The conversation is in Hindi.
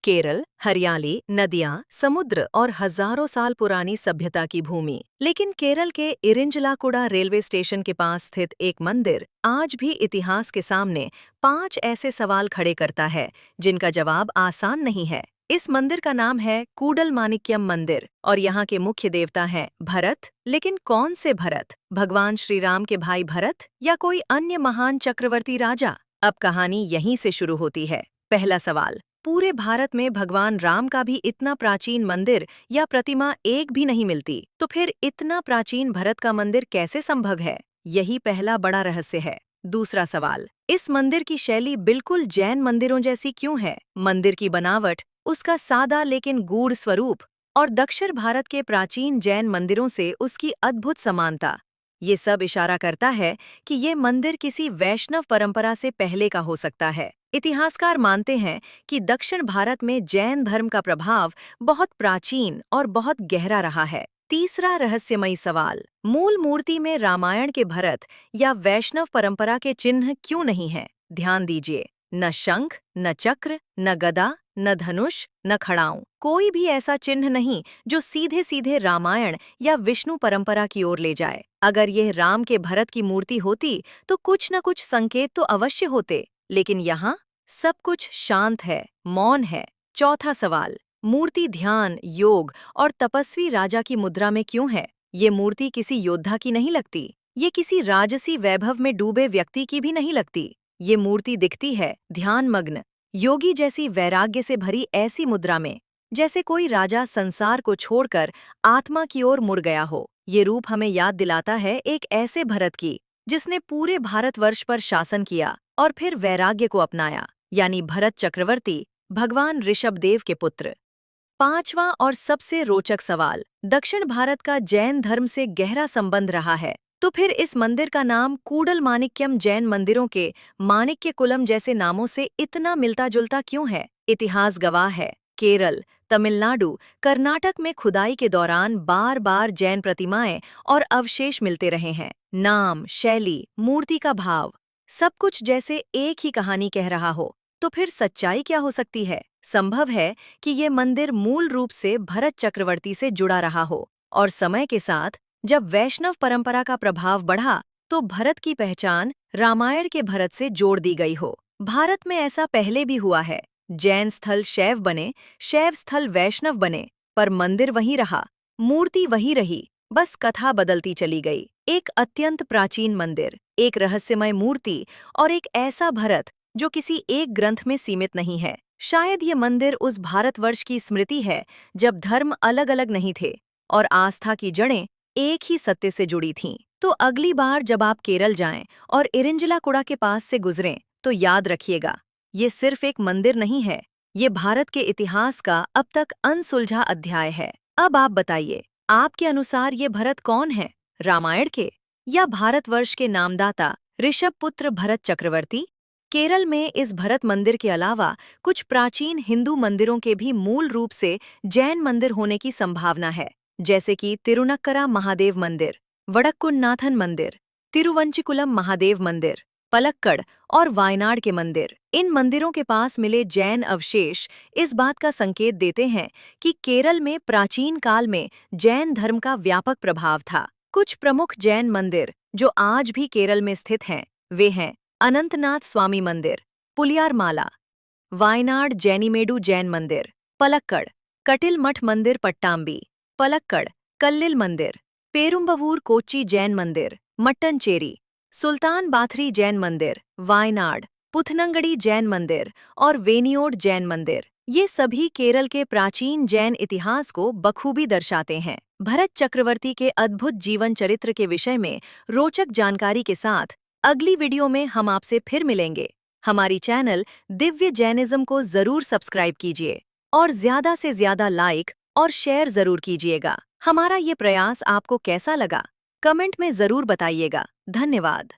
केरल, हरियाली, नदियां, समुद्र और हजारों साल पुरानी सभ्यता की भूमि। लेकिन केरल के इरिंजलाकुडा रेलवे स्टेशन के पास स्थित एक मंदिर आज भी इतिहास के सामने 5 ऐसे सवाल खड़े करता है जिनका जवाब आसान नहीं है। इस मंदिर का नाम है कूडल माणिक्यम मंदिर और यहाँ के मुख्य देवता हैं भरत। लेकिन कौन से भरत? भगवान श्री राम के भाई भरत या कोई अन्य महान चक्रवर्ती राजा? अब कहानी यहीं से शुरू होती है। पहला सवाल, पूरे भारत में भगवान राम का भी इतना प्राचीन मंदिर या प्रतिमा एक भी नहीं मिलती, तो फिर इतना प्राचीन भरत का मंदिर कैसे संभव है? यही पहला बड़ा रहस्य है। दूसरा सवाल, इस मंदिर की शैली बिल्कुल जैन मंदिरों जैसी क्यों है? मंदिर की बनावट, उसका सादा लेकिन गूढ़ स्वरूप और दक्षिण भारत के प्राचीन जैन मंदिरों से उसकी अद्भुत समानता, ये सब इशारा करता है कि ये मंदिर किसी वैष्णव परंपरा से पहले का हो सकता है। इतिहासकार मानते हैं कि दक्षिण भारत में जैन धर्म का प्रभाव बहुत प्राचीन और बहुत गहरा रहा है। तीसरा रहस्यमयी सवाल, मूल मूर्ति में रामायण के भरत या वैष्णव परंपरा के चिन्ह क्यों नहीं हैं? ध्यान दीजिए, न शंख, न चक्र, न गदा, न धनुष, न खड़ाऊं, कोई भी ऐसा चिन्ह नहीं जो सीधे सीधे रामायण या विष्णु परंपरा की ओर ले जाए। अगर यह राम के भरत की मूर्ति होती तो कुछ न कुछ संकेत तो अवश्य होते, लेकिन यहाँ सब कुछ शांत है, मौन है। चौथा सवाल, मूर्ति ध्यान, योग और तपस्वी राजा की मुद्रा में क्यों है? ये मूर्ति किसी योद्धा की नहीं लगती, ये किसी राजसी वैभव में डूबे व्यक्ति की भी नहीं लगती। ये मूर्ति दिखती है ध्यानमग्न, योगी जैसी वैराग्य से भरी ऐसी मुद्रा में, जैसे कोई राजा संसार को छोड़कर आत्मा की ओर मुड़ गया हो। ये रूप हमें याद दिलाता है एक ऐसे भरत की जिसने पूरे भारतवर्ष पर शासन किया और फिर वैराग्य को अपनाया, यानी भरत चक्रवर्ती, भगवान ऋषभदेव के पुत्र। पांचवा और सबसे रोचक सवाल, दक्षिण भारत का जैन धर्म से गहरा संबंध रहा है, तो फिर इस मंदिर का नाम कूडल माणिक्यम जैन मंदिरों के माणिक्य कुलम जैसे नामों से इतना मिलता जुलता क्यों है? इतिहास गवाह है, केरल, तमिलनाडु, कर्नाटक में खुदाई के दौरान बार बार जैन प्रतिमाएं और अवशेष मिलते रहे हैं। नाम, शैली, मूर्ति का भाव, सब कुछ जैसे एक ही कहानी कह रहा हो। तो फिर सच्चाई क्या हो सकती है? संभव है कि ये मंदिर मूल रूप से भरत चक्रवर्ती से जुड़ा रहा हो और समय के साथ जब वैष्णव परंपरा का प्रभाव बढ़ा तो भरत की पहचान रामायण के भरत से जोड़ दी गई हो। भारत में ऐसा पहले भी हुआ है, जैन स्थल शैव बने, शैव स्थल वैष्णव बने, पर मंदिर वही रहा, मूर्ति वही रही, बस कथा बदलती चली गई। एक अत्यंत प्राचीन मंदिर, एक रहस्यमय मूर्ति और एक ऐसा भरत जो किसी एक ग्रंथ में सीमित नहीं है। शायद ये मंदिर उस भारतवर्ष की स्मृति है जब धर्म अलग अलग नहीं थे और आस्था की जड़ें एक ही सत्य से जुड़ी थीं। तो अगली बार जब आप केरल जाएं और इरिंजलाकुडा के पास से गुजरें तो याद रखिएगा, ये सिर्फ एक मंदिर नहीं है, ये भारत के इतिहास का अब तक अनसुलझा अध्याय है। अब आप बताइए, आपके अनुसार ये भरत कौन है, रामायण के या भारतवर्ष के नामदाता ऋषभपुत्र भरत चक्रवर्ती? केरल में इस भरत मंदिर के अलावा कुछ प्राचीन हिंदू मंदिरों के भी मूल रूप से जैन मंदिर होने की संभावना है, जैसे कि तिरुनक्करा महादेव मंदिर, वडक्कुन्नाथन मंदिर, तिरुवंचिकुलम महादेव मंदिर, पलक्कड़ और वायनाड के मंदिर। इन मंदिरों के पास मिले जैन अवशेष इस बात का संकेत देते हैं कि केरल में प्राचीन काल में जैन धर्म का व्यापक प्रभाव था। कुछ प्रमुख जैन मंदिर जो आज भी केरल में स्थित हैं, वे हैं अनंतनाथ स्वामी मंदिर, पुलियारमाला, वायनाड जैनिमेडु जैन मंदिर, पलक्कड़, कटिल मठ मंदिर पट्टाम्बी, पलक्कड़, कल्लिल मंदिर, पेरुम्बवूर कोच्चि जैन मंदिर, मट्टनचेरी, सुल्तान बाथरी जैन मंदिर, वायनाड, पुथनंगड़ी जैन मंदिर और वेनियोड जैन मंदिर। ये सभी केरल के प्राचीन जैन इतिहास को बखूबी दर्शाते हैं। भरत चक्रवर्ती के अद्भुत जीवन चरित्र के विषय में रोचक जानकारी के साथ अगली वीडियो में हम आपसे फिर मिलेंगे। हमारी चैनल दिव्य जैनिज्म को जरूर सब्सक्राइब कीजिए और ज्यादा से ज्यादा लाइक और शेयर जरूर कीजिएगा। हमारा ये प्रयास आपको कैसा लगा, कमेंट में जरूर बताइएगा। धन्यवाद।